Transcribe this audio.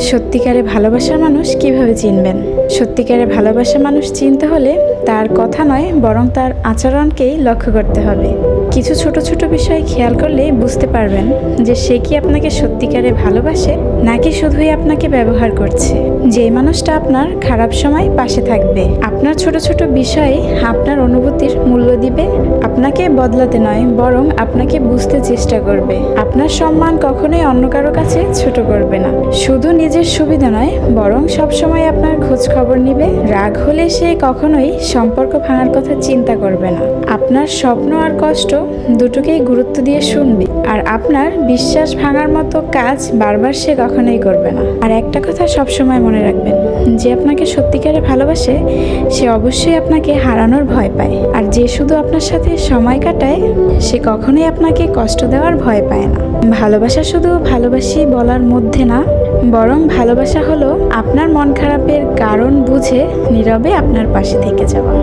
সত্যিকারে ভালোবাসার মানুষ কিভাবে চিনবেন? সত্যিকারে ভালোবাসা মানুষ চিনতে হলে তার কথা নয়, বরং তার আচরণকেই লক্ষ্য করতে হবে। কিছু ছোট ছোট বিষয় খেয়াল করলে বুঝতে পারবেন যে সে কি আপনাকে সত্যিকারে ভালোবাসে নাকি শুধুই আপনাকে ব্যবহার করছে। যে মানুষটা আপনার খারাপ সময় পাশে থাকবে, আপনার ছোট ছোট বিষয়ে আপনার অনুভূতির মূল্য দিবে, আপনাকে বদলাতে নয় বরং আপনাকে বুঝতে চেষ্টা করবে, আপনার সম্মান কখনোই অন্য কারো কাছে ছোট করবে না। শুধু নিজের সুবিধা নয় বরং সবসময় আপনার খোঁজ খবর নিবে। রাগ হলে সে কখনোই সম্পর্ক ভাঙার কথা চিন্তা করবে না। আপনার স্বপ্ন আর কষ্ট দুটোকেই গুরুত্ব দিয়ে শুনবে, আর আপনার বিশ্বাস ভাঙার মতো কাজ বারবার সে কখনোই করবে না। আর একটা কথা সবসময় মনে রাখবেন, যে আপনাকে সত্যিকারে ভালোবাসে সে অবশ্যই আপনাকে হারানোর ভয় পায়, আর যে শুধু আপনার সাথে সময় কাটায় সে কখনোই আপনাকে কষ্ট দেওয়ার ভয় পায় না। ভালোবাসা শুধু ভালোবাসি বলার মধ্যে না, বরং ভালোবাসা হলো আপনার মন খারাপের কারণ বুঝে নীরবে আপনার পাশে থেকে যাওয়া।